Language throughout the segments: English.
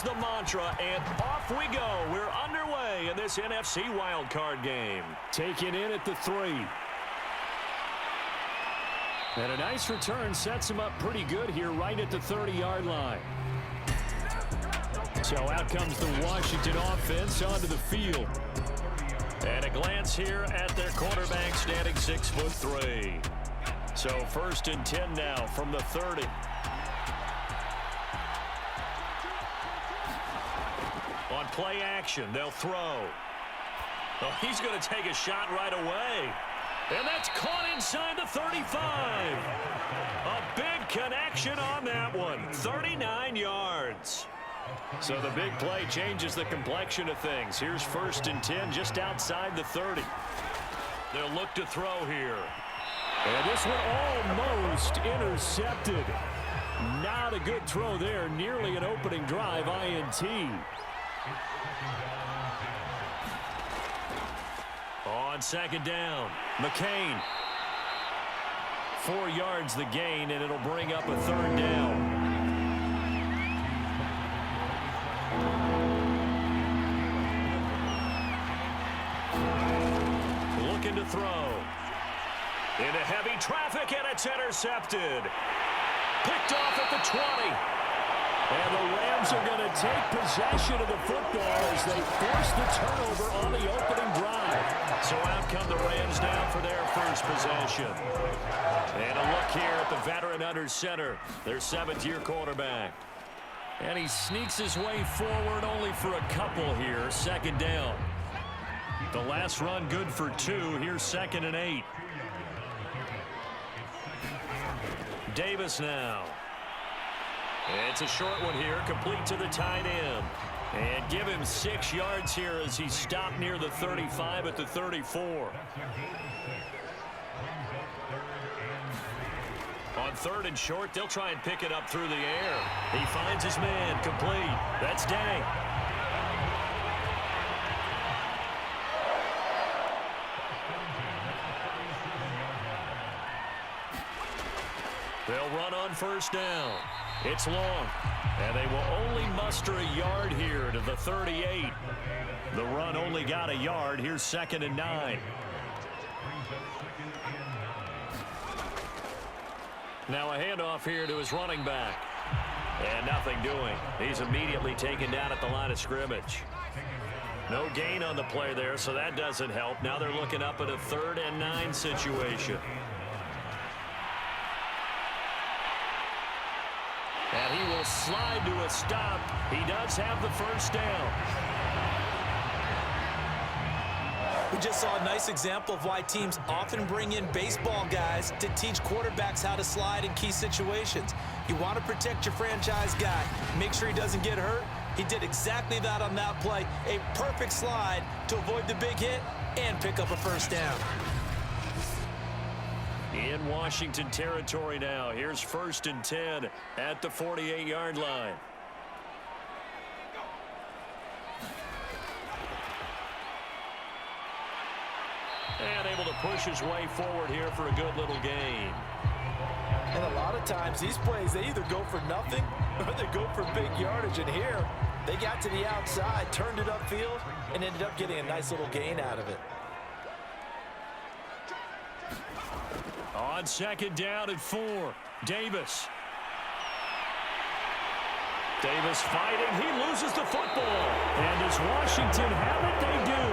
the mantra, and off we go. We're underway in this NFC wildcard game. Taken in at the 3. And a nice return sets him up pretty good here right at the 30-yard line. So out comes the Washington offense onto the field. And a glance here at their quarterback standing 6'3". So 1st and 10 now from the 30. On play action, they'll throw. Oh, he's going to take a shot right away. And that's caught inside the 35. A big connection on that one. 39 yards. So the big play changes the complexion of things. Here's 1st and 10 just outside the 30. They'll look to throw here. And this one almost intercepted. Not a good throw there. Nearly an opening drive INT. On 2nd down, McCain. 4 yards the gain, and it'll bring up a 3rd down. Looking to throw. Into heavy traffic, and it's intercepted. Picked off at the 20. And the Rams are going to take possession of the football as they force the turnover on the opening drive. So out come the Rams now for their first possession. And a look here at the veteran under center, their 7th-year quarterback. And he sneaks his way forward only for a couple here. 2nd down. The last run good for 2. Here's 2nd and 8. Davis now. It's a short one here, complete to the tight end. And give him 6 yards here as he stopped near the 35 at the 34. On 3rd and short, they'll try and pick it up through the air. He finds his man, complete. That's Day. They'll run on 1st down. It's long, and they will only muster a yard here to the 38. The run only got a yard. Here's 2nd and 9. Now a handoff here to his running back. And nothing doing. He's immediately taken down at the line of scrimmage. No gain on the play there, so that doesn't help. Now they're looking up at a 3rd and 9 situation. And he will slide to a stop. He does have the 1st down. We just saw a nice example of why teams often bring in baseball guys to teach quarterbacks how to slide in key situations. You want to protect your franchise guy. Make sure he doesn't get hurt. He did exactly that on that play. A perfect slide to avoid the big hit and pick up a 1st down. In Washington territory now. Here's 1st and 10 at the 48-yard line. And able to push his way forward here for a good little gain. And a lot of times these plays, they either go for nothing or they go for big yardage. And here, they got to the outside, turned it upfield, and ended up getting a nice little gain out of it. On 2nd down at 4, Davis. Davis fighting. He loses the football. And does Washington have it? They do.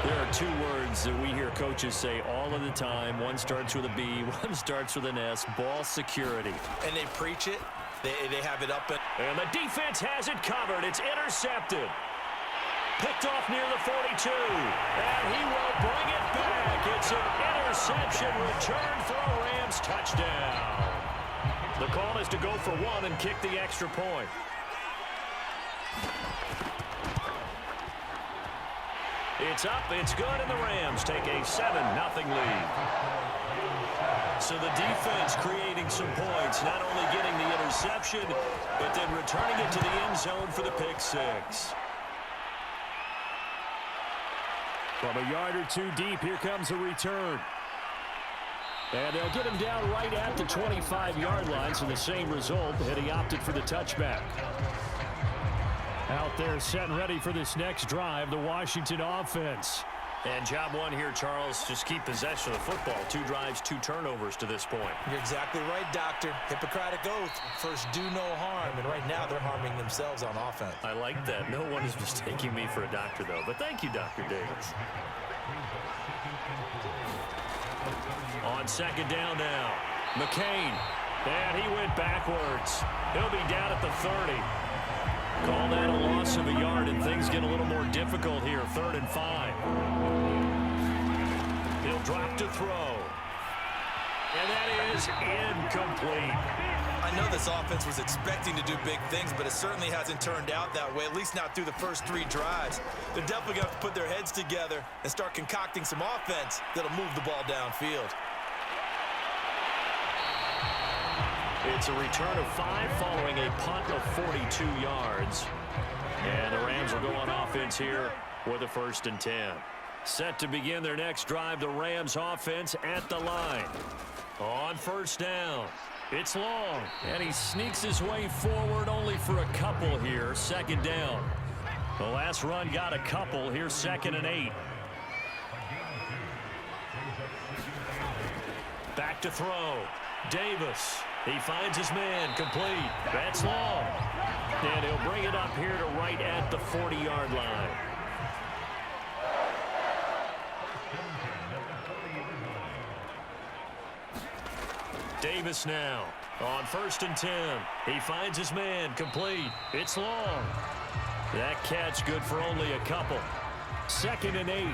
There are 2 words that we hear coaches say all of the time. One starts with a B, one starts with an S. Ball security. And they preach it. They have it up. And the defense has it covered. It's intercepted. Picked off near the 42. And he will bring it back. It's an interception return for a Rams touchdown. The call is to go for 1 and kick the extra point. It's up, it's good, and the Rams take a 7-0 lead. So the defense creating some points, not only getting the interception, but then returning it to the end zone for the pick 6. From a yard or 2 deep, here comes a return. And they'll get him down right at the 25-yard line, so the same result, and he opted for the touchback. Out there set and ready for this next drive, the Washington offense. And job one here, Charles, just keep possession of the football. 2 drives, 2 turnovers to this point. You're exactly right, Doctor. Hippocratic oath. First, do no harm. And right now, they're harming themselves on offense. I like that. No one is mistaking me for a doctor, though. But thank you, Dr. Davis. On second down now, McCain. And he went backwards. He'll be down at the 30. Call that a loss of a yard, and things get a little more difficult here. 3rd and 5. He'll drop to throw. And that is incomplete. I know this offense was expecting to do big things, but it certainly hasn't turned out that way, at least not through the first 3 drives. They're definitely going to have to put their heads together and start concocting some offense that'll move the ball downfield. It's a return of 5 following a punt of 42 yards. And the Rams will go on offense here with a 1st and 10. Set to begin their next drive, the Rams offense at the line. On 1st down, it's long. And he sneaks his way forward only for a couple here. 2nd down. The last run got a couple. Here's 2nd and 8. Back to throw. Davis. He finds his man, complete. That's long. And he'll bring it up here to right at the 40-yard line. Davis now on 1st and 10. He finds his man, complete. It's long. That catch good for only a couple. 2nd and 8.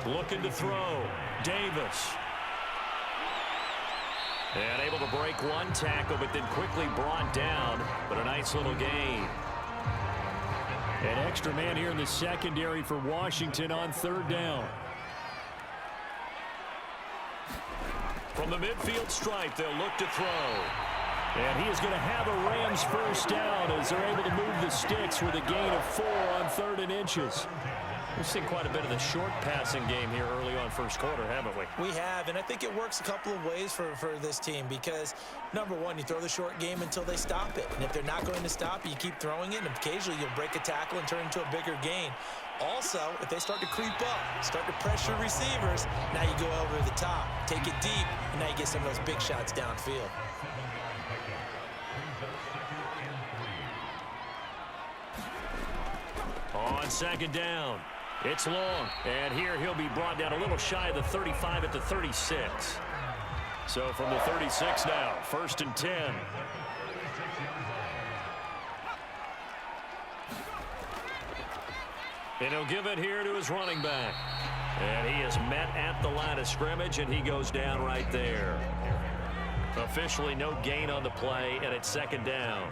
Looking to throw. Davis. And able to break one tackle, but then quickly brought down. But a nice little gain. An extra man here in the secondary for Washington on 3rd down. From the midfield stripe, they'll look to throw. And he is going to have a Rams 1st down as they're able to move the sticks with a gain of 4 on 3rd and inches. We've seen quite a bit of the short passing game here early on 1st quarter, haven't we? We have, and I think it works a couple of ways for this team because, number one, you throw the short game until they stop it. And if they're not going to stop it, you keep throwing it, and occasionally you'll break a tackle and turn into a bigger gain. Also, if they start to creep up, start to pressure receivers, now you go over the top, take it deep, and now you get some of those big shots downfield. On 2nd down, it's long. And here he'll be brought down a little shy of the 35 at the 36. So from the 36 now, 1st and 10. And he'll give it here to his running back. And he is met at the line of scrimmage, and he goes down right there. Officially no gain on the play, and it's 2nd down.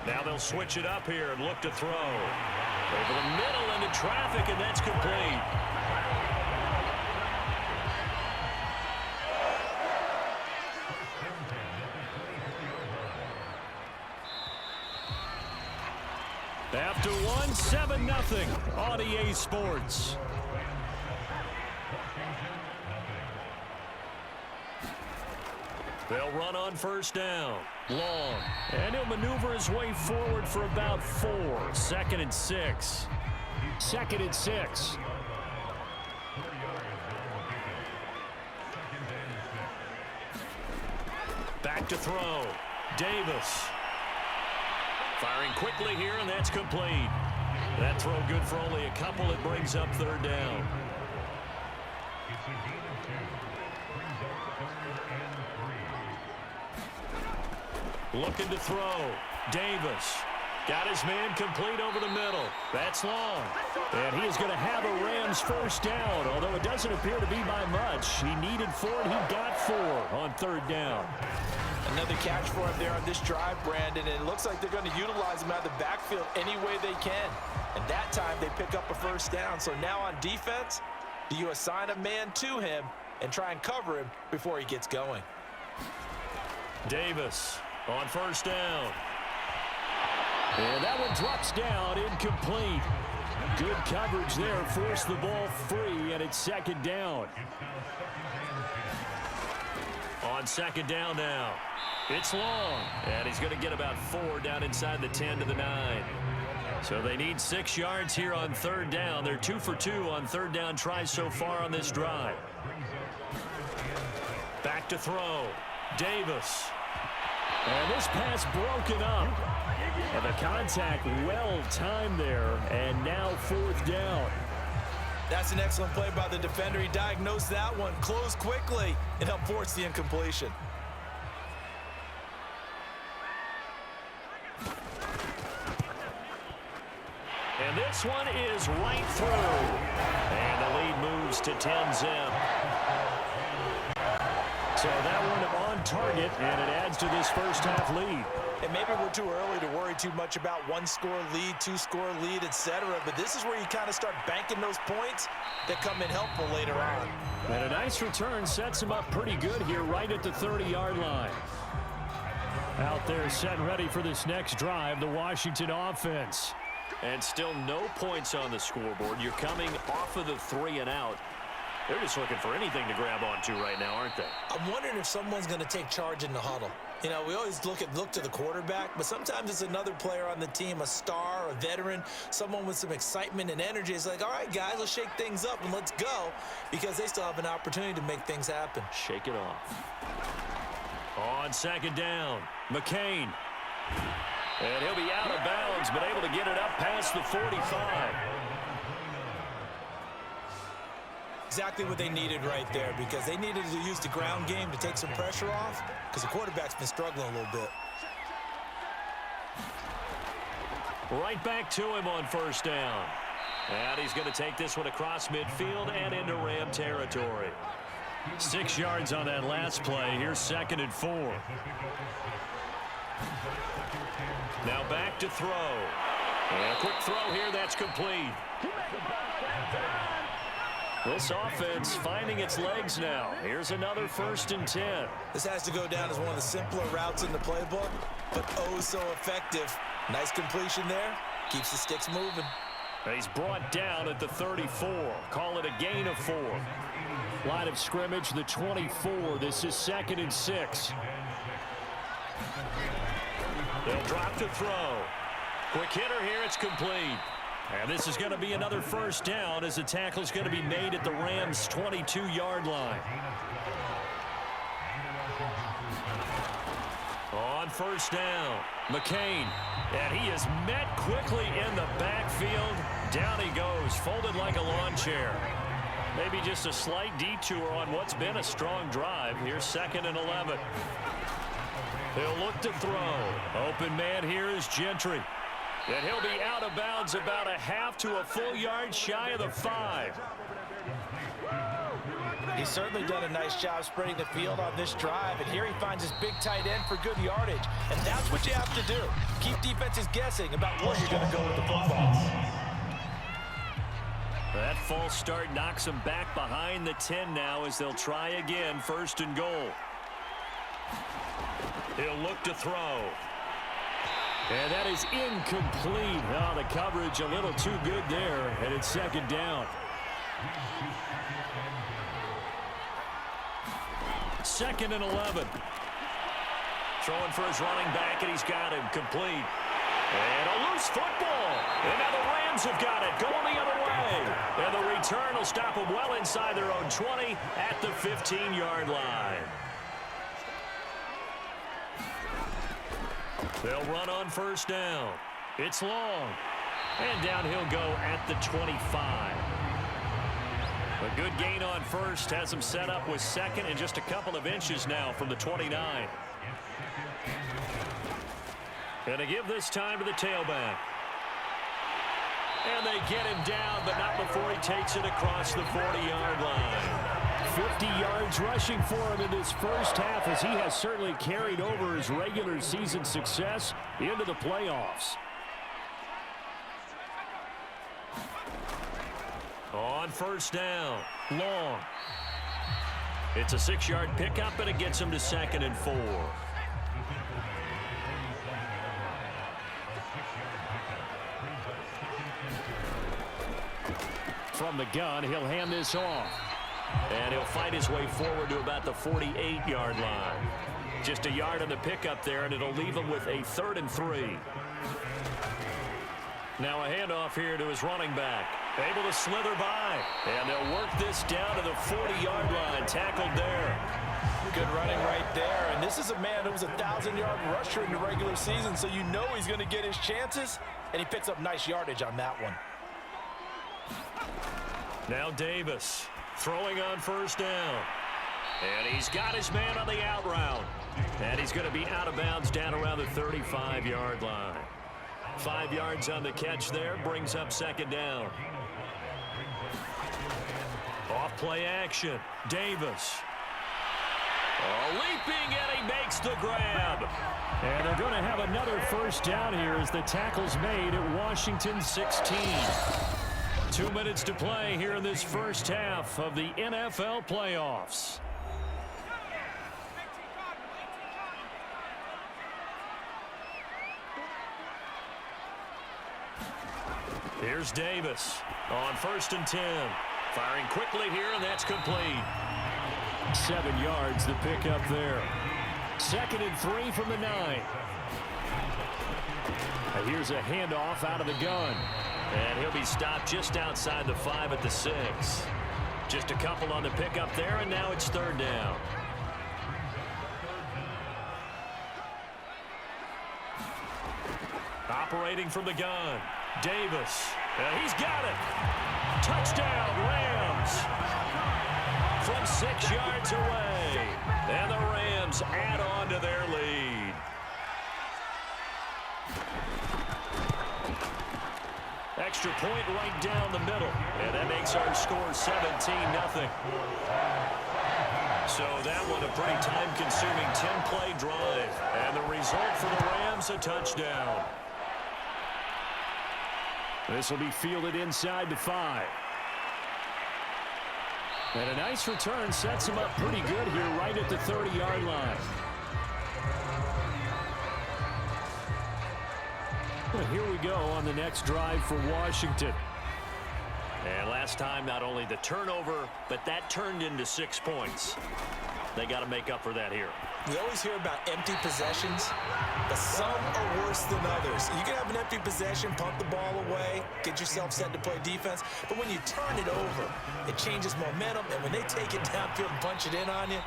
Now they'll switch it up here and look to throw. Over the middle into traffic, and that's complete. After one, 7-0 on EA Sports. They'll run on 1st down. Long. And he'll maneuver his way forward for about 4. 2nd and 6. 2nd and 6. Back to throw. Davis. Firing quickly here, and that's complete. That throw good for only a couple. It brings up 3rd down. Looking to throw. Davis. Got his man complete over the middle. That's long. And he is going to have a Rams 1st down, although it doesn't appear to be by much. He needed 4, and he got 4 on 3rd down. Another catch for him there on this drive, Brandon, and it looks like they're going to utilize him out of the backfield any way they can. And that time they pick up a 1st down. So now on defense, do you assign a man to him and try and cover him before he gets going? Davis on 1st down. And that one drops down, incomplete. Good coverage there, forced the ball free, and it's second down. On second down now. It's long, and he's going to get about 4 down inside the 10 to the 9. So they need 6 yards here on third down. They're 2 for 2 on third down tries so far on this drive. Back to throw. Davis. And this pass broken up. And the contact well timed there, and now fourth down. That's an excellent play by the defender. He diagnosed that one, closed quickly, and helped force the incompletion. And this one is right through. And the lead moves to 10-zip. So that one on target, and it adds to this first half lead. And maybe we're too early to worry too much about 1-score lead, 2-score lead, etc. But this is where you kind of start banking those points that come in helpful later on. And a nice return sets him up pretty good here right at the 30-yard line. Out there set and ready for this next drive, the Washington offense. And still no points on the scoreboard. You're coming off of the 3 and out. They're just looking for anything to grab onto right now, aren't they? I'm wondering if someone's going to take charge in the huddle. You know, we always look to the quarterback, but sometimes it's another player on the team, a star, a veteran, someone with some excitement and energy. It's like, all right, guys, let's shake things up and let's go, because they still have an opportunity to make things happen. Shake it off. On second down, McCain. And he'll be out of bounds, but able to get it up past the 45. Exactly what they needed right there, because they needed to use the ground game to take some pressure off, because the quarterback's been struggling a little bit. Right back to him on first down. And he's going to take this one across midfield and into Ram territory. 6 yards on that last play. Here's 2nd and 4. Now back to throw. And a quick throw here, that's complete. This offense finding its legs now. Here's another 1st and 10. This has to go down as one of the simpler routes in the playbook, but oh so effective. Nice completion there. Keeps the sticks moving. He's brought down at the 34. Call it a gain of 4. Line of scrimmage, the 24. This is 2nd and 6. They'll drop to throw. Quick hitter here, it's complete. And this is going to be another 1st down as the tackle is going to be made at the Rams' 22-yard line. On 1st down, McCain. and he is met quickly in the backfield. Down he goes, folded like a lawn chair. Maybe just a slight detour on what's been a strong drive. Here's 2nd and 11. He'll look to throw. Open man here is Gentry. And he'll be out of bounds about a half to a full yard shy of the 5. He's certainly done a nice job spreading the field on this drive, and here he finds his big tight end for good yardage. And that's what you have to do. Keep defenses guessing about where you're going to go with the football. That false start knocks him back behind the 10 now as they'll try again, 1st and goal. He'll look to throw. And that is incomplete. Oh, the coverage a little too good there, and it's 2nd down. 2nd and 11. Throwing for his running back, and he's got him complete. And a loose football. And now the Rams have got it, going the other way. And the return will stop them well inside their own 20 at the 15-yard line. They'll run on 1st down. It's long. And down he'll go at the 25. A good gain on 1st has him set up with 2nd and just a couple of inches now from the 29. And to give this time to the tailback. And they get him down, but not before he takes it across the 40-yard line. 50 yards rushing for him in this first half, as he has certainly carried over his regular season success into the playoffs. On 1st down, long. It's a 6-yard pickup, and it gets him to 2nd and 4. from the gun. He'll hand this off. And he'll fight his way forward to about the 48-yard line. Just a yard on the pickup there, and it'll leave him with a 3rd and 3. Now a handoff here to his running back. Able to slither by. And they'll work this down to the 40-yard line. Tackled there. Good running right there. And this is a man who was a 1,000-yard rusher in the regular season, so you know he's going to get his chances. And he picks up nice yardage on that one. Now Davis throwing on 1st down. And he's got his man on the out route. And he's going to be out of bounds down around the 35-yard line. 5 yards on the catch there, brings up 2nd down. Off play action. Davis. Leaping, and he makes the grab. And they're going to have another 1st down here as the tackle's made at Washington 16. 2 minutes to play here in this first half of the NFL playoffs. Here's Davis on 1st and 10. Firing quickly here, and that's complete. 7 yards to pick up there. 2nd and 3 from the 9. And here's a handoff out of the gun. And he'll be stopped just outside the 5 at the 6. Just a couple on the pickup there, and now it's 3rd down. Operating from the gun. Davis. And he's got it. Touchdown, Rams. From 6 yards away. And the Rams add on to their lead. Extra point right down the middle. And that makes our score 17-0. So that one a pretty time-consuming 10-play drive. And the result for the Rams, a touchdown. This will be fielded inside the 5. And a nice return sets him up pretty good here right at the 30-yard line. Well, here we go on the next drive for Washington. And last time, not only the turnover, but that turned into 6 points. They got to make up for that here. We always hear about empty possessions, but some are worse than others. You can have an empty possession, pump the ball away, get yourself set to play defense, but when you turn it over, it changes momentum, and when they take it downfield and punch it in on you,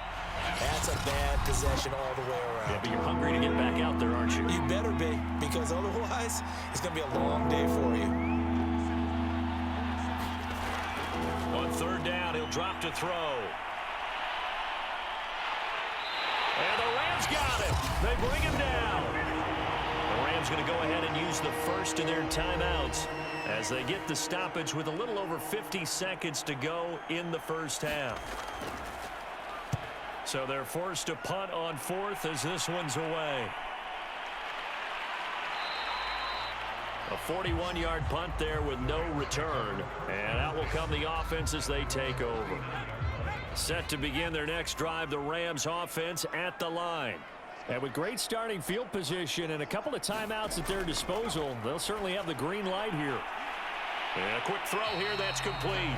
that's a bad possession all the way around. Yeah, but you're hungry to get back out there, aren't you? You better be, because otherwise, it's going to be a long day for you. On 3rd down, he'll drop to throw. And the Rams got it. They bring him down. The Rams going to go ahead and use the first of their timeouts as they get the stoppage with a little over 50 seconds to go in the first half. So they're forced to punt on 4th as this one's away. A 41-yard punt there with no return. And out will come the offense as they take over. Set to begin their next drive, the Rams offense at the line. And with great starting field position and a couple of timeouts at their disposal, they'll certainly have the green light here. And a quick throw here, that's complete.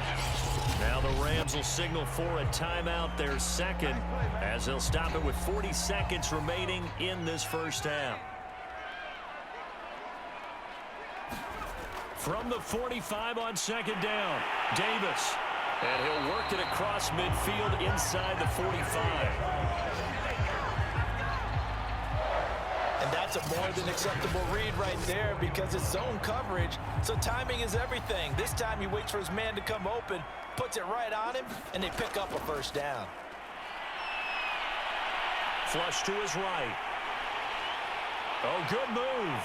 Now the Rams will signal for a timeout, their 2nd, as they'll stop it with 40 seconds remaining in this first half. From the 45 on 2nd down, Davis. And he'll work it across midfield inside the 45. And that's a more than acceptable read right there because it's zone coverage, so timing is everything. This time he waits for his man to come open, puts it right on him, and they pick up a 1st down. Flush to his right. Oh, good move.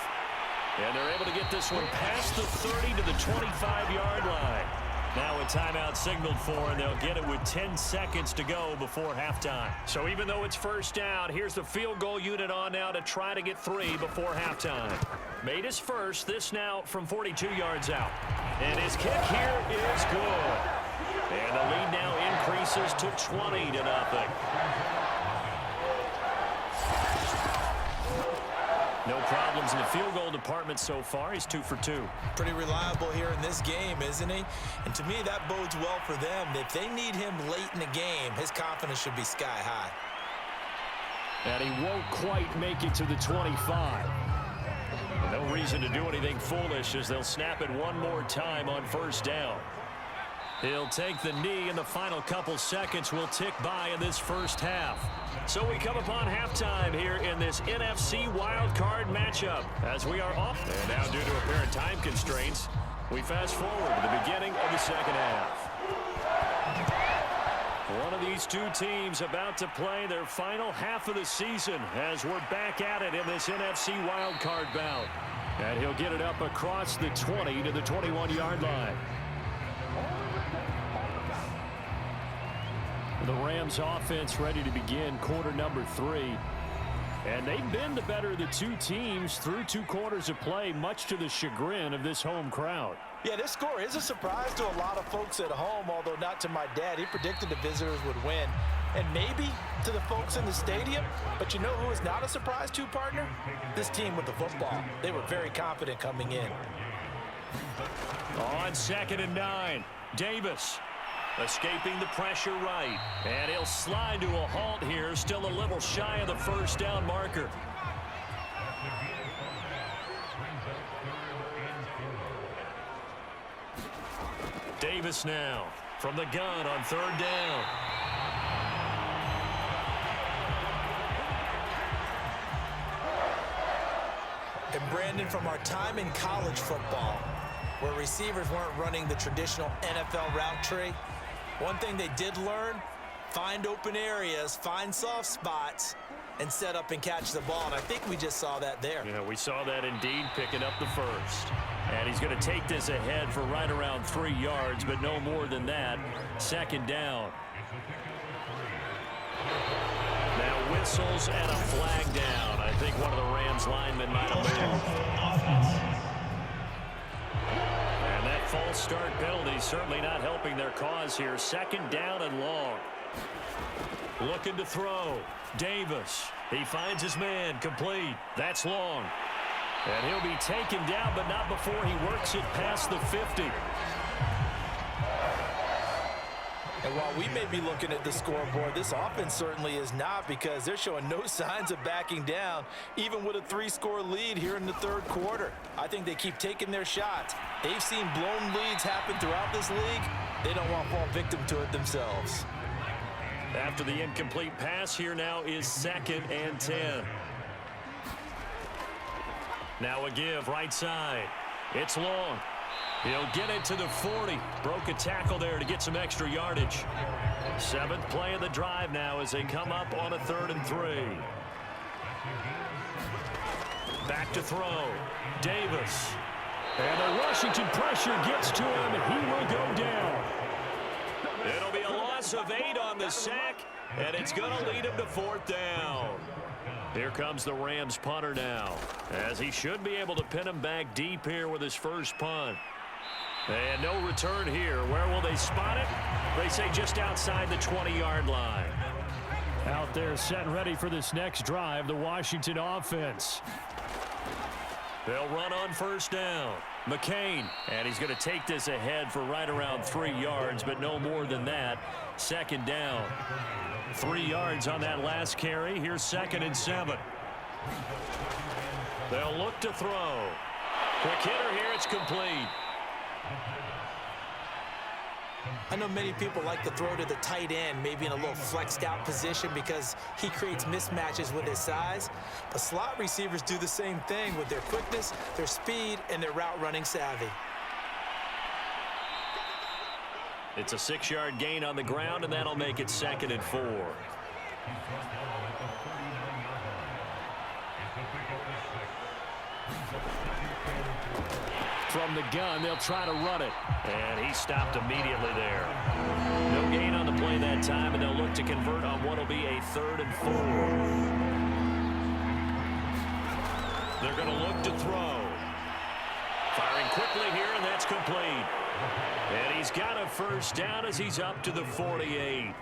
And they're able to get this one past the 30 to the 25-yard line. Now a timeout signaled for, and they'll get it with 10 seconds to go before halftime. So even though it's 1st down, here's the field goal unit on now to try to get 3 before halftime. Made his first, this now from 42 yards out. And his kick here is good. And the lead now increases to 20-0. No problems in the field goal department so far. He's 2 for 2. Pretty reliable here in this game, isn't he? And to me, that bodes well for them. If they need him late in the game, his confidence should be sky high. And he won't quite make it to the 25. No reason to do anything foolish as they'll snap it one more time on first down. He'll take the knee, and the final couple seconds will tick by in this first half. So we come upon halftime here in this NFC wildcard matchup as we are off. And now due to apparent time constraints, we fast forward to the beginning of the second half. One of these two teams about to play their final half of the season as we're back at it in this NFC wildcard bout. And he'll get it up across the 20 to the 21-yard line. The Rams offense ready to begin quarter number 3. And they've been the better of the two teams through 2 quarters of play, much to the chagrin of this home crowd. Yeah, this score is a surprise to a lot of folks at home, although not to my dad. He predicted the visitors would win. And maybe to the folks in the stadium. But you know who is not a surprise to, partner? This team with the football. They were very confident coming in. On 2nd and 9, Davis. Escaping the pressure right. And he'll slide to a halt here, still a little shy of the first down marker. Davis now from the gun on 3rd down. And Brandon, from our time in college football, where receivers weren't running the traditional NFL route tree, one thing they did learn, find open areas, find soft spots, and set up and catch the ball. And I think we just saw that there. Yeah, we saw that indeed, picking up the first. And he's going to take this ahead for right around 3 yards, but no more than that. 2nd down. Now whistles and a flag down. I think one of the Rams linemen might have moved. And that false start penalty certainly not helping their cause here. 2nd down and long. Looking to throw. Davis. He finds his man. Complete. That's long. And he'll be taken down, but not before he works it past the 50. And while we may be looking at the scoreboard, this offense certainly is not, because they're showing no signs of backing down, even with a 3-score lead here in the 3rd quarter. I think they keep taking their shots. They've seen blown leads happen throughout this league. They don't want to fall victim to it themselves. After the incomplete pass, here now is 2nd and 10. Now a give right side. It's long. He'll get it to the 40. Broke a tackle there to get some extra yardage. 7th play of the drive now as they come up on a 3rd and 3. Back to throw. Davis. And the Washington pressure gets to him, and he will go down. It'll be a loss of 8 on the sack, and it's going to lead him to 4th down. Here comes the Rams punter now, as he should be able to pin him back deep here with his first punt. And no return here. Where will they spot it? They say just outside the 20-yard line. Out there set and ready for this next drive, the Washington offense. They'll run on 1st down. McCain, and he's going to take this ahead for right around 3 yards, but no more than that. 2nd down. 3 yards on that last carry. Here's 2nd and 7. They'll look to throw. Quick hitter here. It's complete. I know many people like to throw to the tight end, maybe in a little flexed out position because he creates mismatches with his size. But slot receivers do the same thing with their quickness, their speed, and their route running savvy. It's a 6-yard gain on the ground, and that'll make it 2nd and 4. From the gun, they'll try to run it. And he stopped immediately there. No gain on the play that time, and they'll look to convert on what will be a 3rd and 4. They're going to look to throw. Firing quickly here, and that's complete. And he's got a first down as he's up to the 48.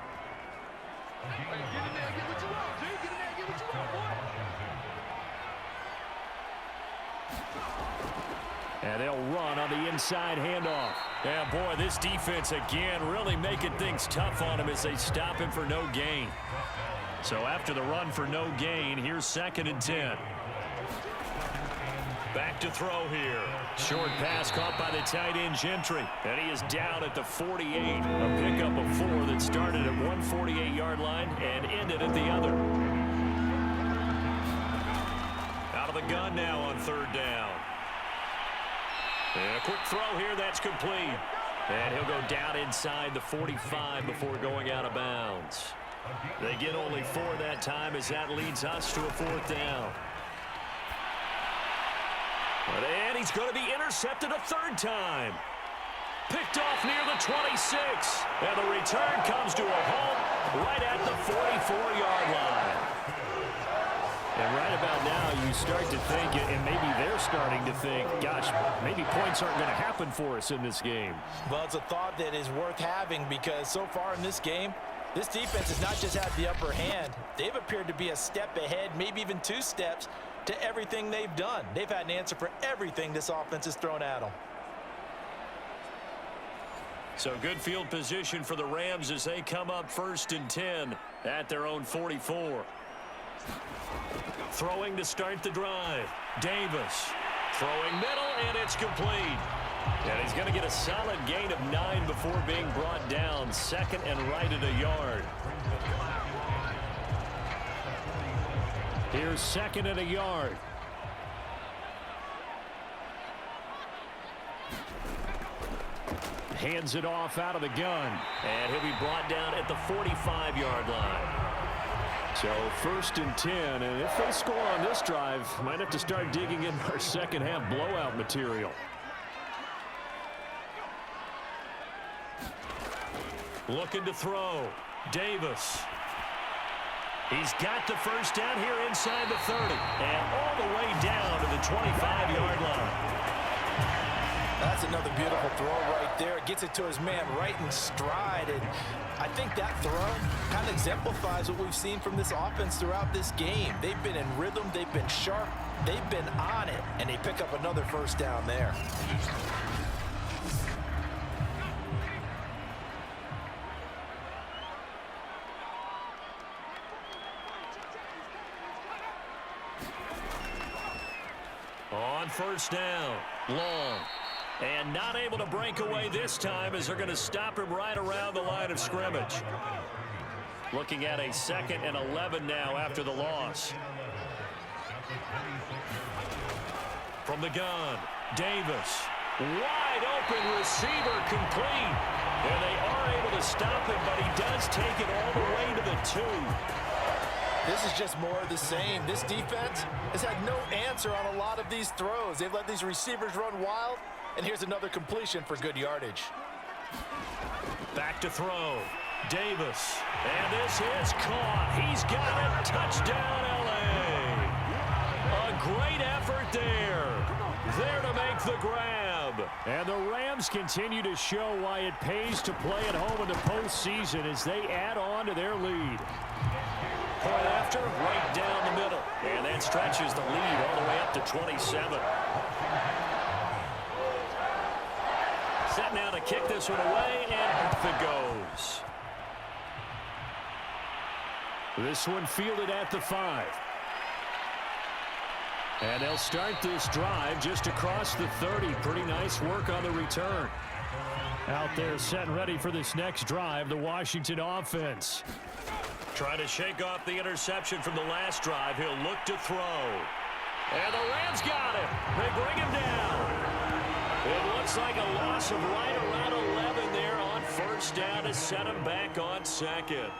And they'll run on the inside handoff. Yeah, boy, this defense again really making things tough on him as they stop him for no gain. So after the run for no gain, here's 2nd and 10. Back to throw here. Short pass caught by the tight end Gentry. And he is down at the 48. A pickup of 4 that started at one 48-yard line and ended at the other. Out of the gun now on 3rd down. And a quick throw here, that's complete. And he'll go down inside the 45 before going out of bounds. They get only 4 that time as that leads us to a 4th down. And he's going to be intercepted a 3rd time. Picked off near the 26. And the return comes to a halt right at the 44-yard line. And right about now, you start to think, and maybe they're starting to think, gosh, maybe points aren't going to happen for us in this game. Well, it's a thought that is worth having because so far in this game, this defense has not just had the upper hand. They've appeared to be a step ahead, maybe even 2 steps, to everything they've done. They've had an answer for everything this offense has thrown at them. So good field position for the Rams as they come up 1st and 10 at their own 44. Throwing to start the drive. Davis. Throwing middle, and it's complete. And he's going to get a solid gain of 9 before being brought down. 2nd and right at a yard. Here's 2nd and a yard. Hands it off out of the gun. And he'll be brought down at the 45-yard line. So 1st and 10, and if they score on this drive, might have to start digging in our second half blowout material. Looking to throw. Davis. He's got the 1st down here inside the 30. And all the way down to the 25-yard line. That's another beautiful throw right there. Gets it to his man right in stride. And I think that throw kind of exemplifies what we've seen from this offense throughout this game. They've been in rhythm. They've been sharp. They've been on it. And they pick up another 1st down there. On 1st down, Long. And not able to break away this time as they're going to stop him right around the line of scrimmage. Looking at a 2nd and 11 now after the loss. From the gun, Davis. Wide open receiver complete. And they are able to stop him, but he does take it all the way to the 2. This is just more of the same. This defense has had no answer on a lot of these throws. They've let these receivers run wild, and here's another completion for good yardage. Back to throw. Davis. And this is caught. He's got it. Touchdown, L.A. A great effort there. There to make the grab. And the Rams continue to show why it pays to play at home in the postseason as they add on to their lead. Point after, right down the middle. And that stretches the lead all the way up to 27. Set now to kick this one away, and off it goes. This one fielded at the 5. And they'll start this drive just across the 30. Pretty nice work on the return. Out there set and ready for this next drive, the Washington offense. Trying to shake off the interception from the last drive. He'll look to throw. And the Rams got him. They bring him down. It looks like a loss of right around 11 there on 1st down to set him back on 2nd.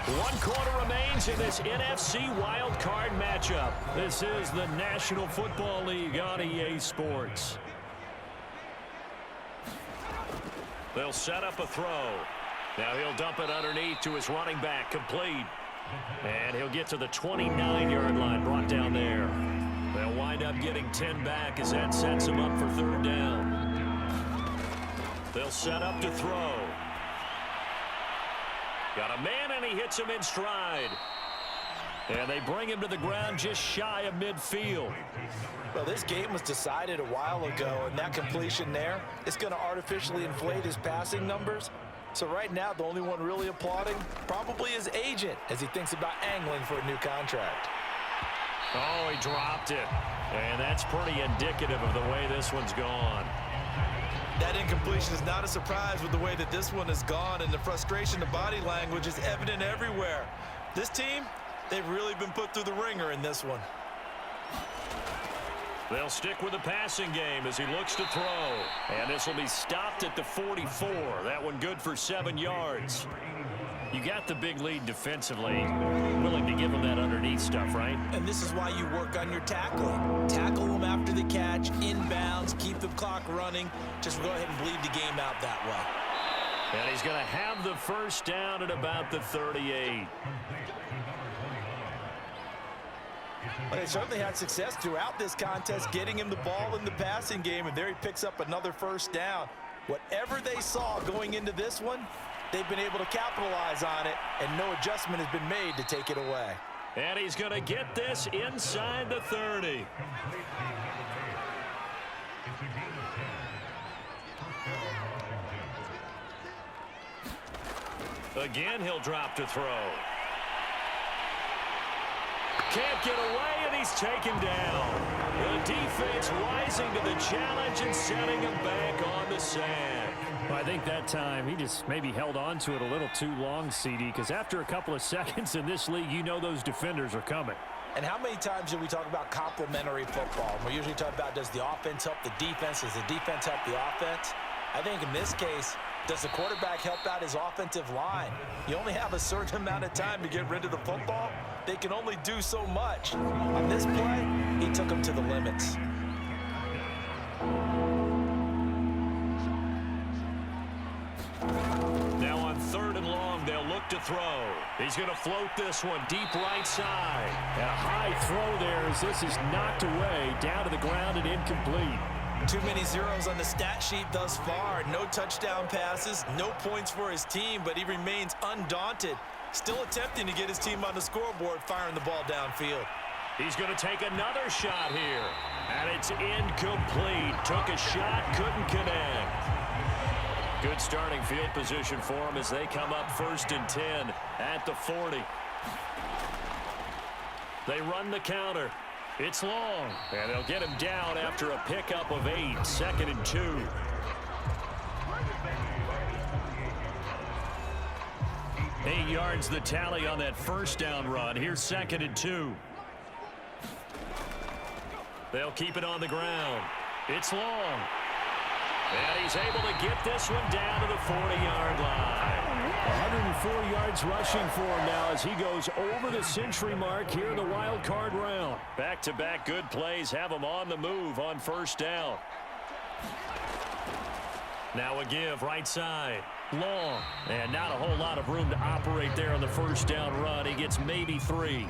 1 quarter remains in this NFC wild card matchup. This is the National Football League on EA Sports. They'll set up a throw. Now he'll dump it underneath to his running back, complete. And he'll get to the 29-yard line, brought down there. They'll wind up getting 10 back as that sets him up for 3rd down. They'll set up to throw. Got a man, and he hits him in stride. And they bring him to the ground just shy of midfield. Well, this game was decided a while ago, and that completion there is going to artificially inflate his passing numbers. So right now, the only one really applauding probably his agent as he thinks about angling for a new contract. Oh, he dropped it. And that's pretty indicative of the way this one's gone. That incompletion is not a surprise with the way that this one has gone, and the frustration, the body language is evident everywhere. This team, they've really been put through the ringer in this one. They'll stick with the passing game as he looks to throw. And this will be stopped at the 44. That one good for 7 yards. You got the big lead defensively. Willing to give him that underneath stuff, right? And this is why you work on your tackling. Tackle them after the catch, inbounds, keep the clock running. Just go ahead and bleed the game out that way. And he's going to have the first down at about the 38. But they certainly had success throughout this contest, getting him the ball in the passing game, and there he picks up another first down. Whatever they saw going into this one, they've been able to capitalize on it, and no adjustment has been made to take it away. And he's going to get this inside the 30. Again, he'll drop to throw. Can't get away, and he's taken down. The defense rising to the challenge and setting him back on the sand. Well, I think that time he just maybe held on to it a little too long, CD, because after a couple of seconds in this league, you know those defenders are coming. And how many times do we talk about complementary football? We usually talk about, does the offense help the defense? Does the defense help the offense? I think in this case, does the quarterback help out his offensive line? You only have a certain amount of time to get rid of the football. They can only do so much. On this play, he took them to the limits. Now on 3rd and long, they'll look to throw. He's going to float this one deep right side. And a high throw there as this is knocked away, down to the ground and incomplete. Too many zeros on the stat sheet thus far. No touchdown passes, no points for his team, but he remains undaunted. Still attempting to get his team on the scoreboard, firing the ball downfield. He's going to take another shot here. And it's incomplete. Took a shot, couldn't connect. Good starting field position for him as they come up 1st and 10 at the 40. They run the counter. It's long, and they'll get him down after a pickup of 8, 2nd and 2. Eight yards the tally on that first down run. Here's 2nd and 2. They'll keep it on the ground. It's long. And he's able to get this one down to the 40-yard line. 104 yards rushing for him now as he goes over the century mark here in the wild card round. Back-to-back good plays have him on the move on 1st down. Now a give right side. Long. And not a whole lot of room to operate there on the 1st down run. He gets maybe 3.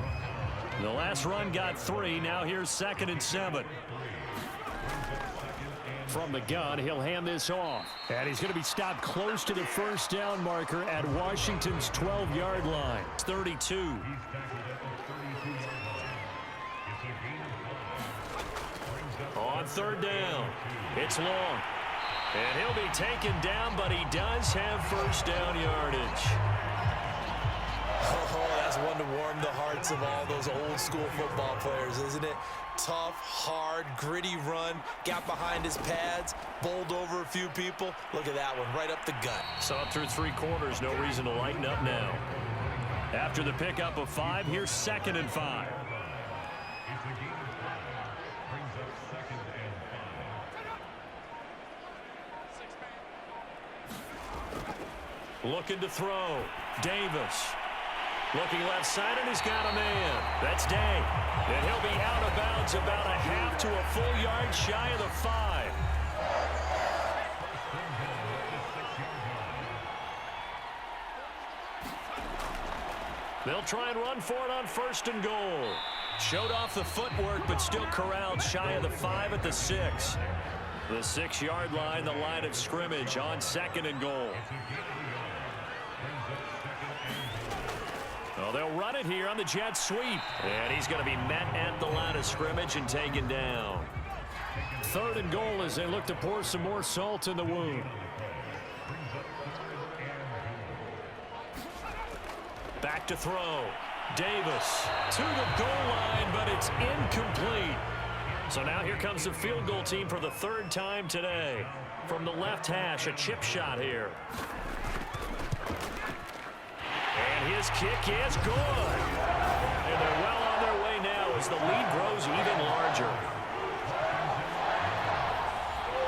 The last run got 3. Now here's 2nd and 7. From the gun, he'll hand this off. And he's going to be stopped close to the 1st down marker at Washington's 12-yard line. It's 32. On 3rd down. It's long. And he'll be taken down, but he does have 1st down yardage. Oh, that's one to warm the hearts of all those old-school football players, isn't it? Tough, hard, gritty run, got behind his pads, bowled over a few people. Look at that one, right up the gut. Saw it through 3 quarters, no reason to lighten up now. After the pickup of 5, here's 2nd and 5. Looking to throw. Davis. Looking left side, and he's got a man. That's Day. And he'll be out of bounds about a half to a full yard shy of the 5. They'll try and run for it on 1st and goal. Showed off the footwork, but still corralled shy of the 5 at the 6. The 6-yard line, the line of scrimmage on 2nd and goal. Well, they'll run it here on the jet sweep. And he's going to be met at the line of scrimmage and taken down. 3rd and goal as they look to pour some more salt in the wound. Back to throw. Davis to the goal line, but it's incomplete. So now here comes the field goal team for the 3rd time today. From the left hash, a chip shot here. And his kick is good. And they're well on their way now as the lead grows even larger.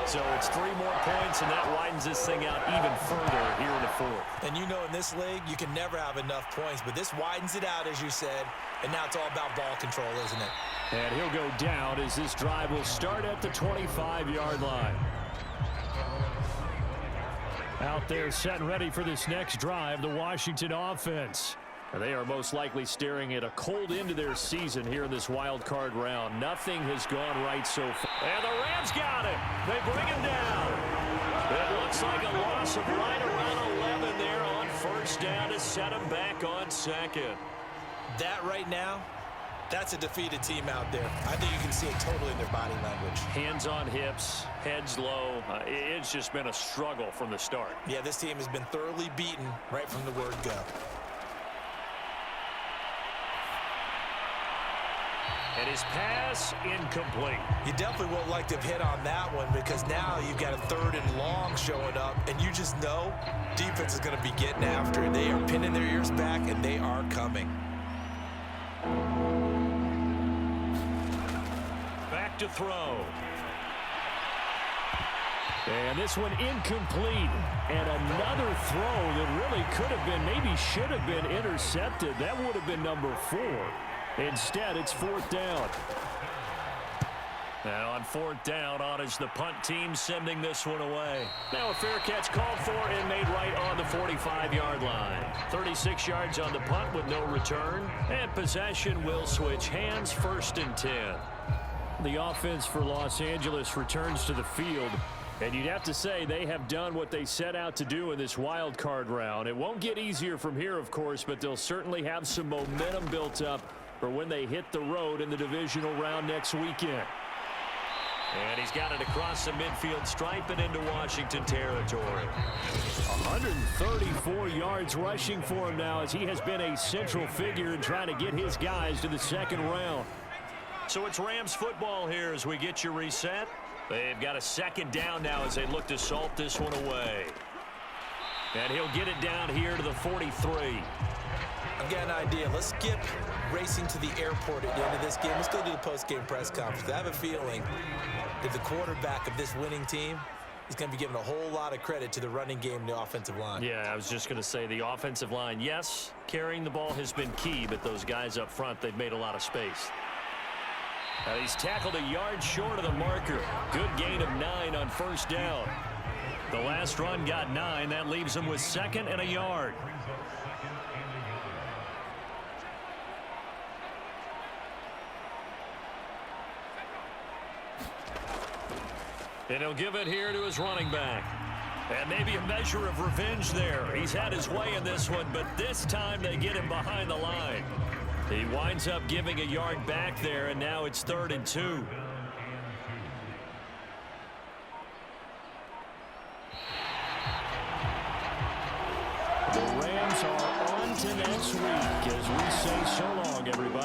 So it's 3 more points, and that widens this thing out even further here in the 4th. And you know in this league, you can never have enough points, but this widens it out, as you said, and now it's all about ball control, isn't it? And he'll go down as this drive will start at the 25-yard line. Out there set and ready for this next drive, the Washington offense. They are most likely staring at a cold end to their season here in this wild card round. Nothing has gone right so far. And the Rams got him. They bring him down. It looks like a loss of right around 11 there on 1st down to set him back on 2nd. That right now, that's a defeated team out there. I think you can see it totally in their body language. Hands on hips, heads low. It's just been a struggle from the start. Yeah, this team has been thoroughly beaten right from the word go. And his pass incomplete. You definitely won't like to hit on that one because now you've got a 3rd and long showing up, and you just know defense is going to be getting after it. They are pinning their ears back, and they are coming. Back to throw. And this one incomplete. And another throw that really could have been, maybe should have been intercepted. That would have been number 4. Instead, it's 4th down. And on 4th down, on is the punt team sending this one away. Now a fair catch called for and made right on the 45-yard line. 36 yards on the punt with no return. And possession will switch hands, 1st and 10. The offense for Los Angeles returns to the field. And you'd have to say they have done what they set out to do in this wild card round. It won't get easier from here, of course, but they'll certainly have some momentum built up for when they hit the road in the divisional round next weekend. And he's got it across the midfield stripe and into Washington territory. 134 yards rushing for him now as he has been a central figure in trying to get his guys to the 2nd round. So it's Rams football here as we get you reset. They've got a 2nd down now as they look to salt this one away. And he'll get it down here to the 43. I've got an idea. Let's skip racing to the airport at the end of this game. Let's go do the post-game press conference. I have a feeling that the quarterback of this winning team is going to be giving a whole lot of credit to the running game and the offensive line. Yeah, I was just going to say the offensive line, yes, carrying the ball has been key, but those guys up front, they've made a lot of space. Now he's tackled a yard short of the marker. Good gain of 9 on 1st down. The last run got 9. That leaves him with 2nd and a yard. And he'll give it here to his running back. And maybe a measure of revenge there. He's had his way in this one, but this time they get him behind the line. He winds up giving a yard back there, and now it's 3rd and 2. The Rams are on to next week as we say so long, everybody.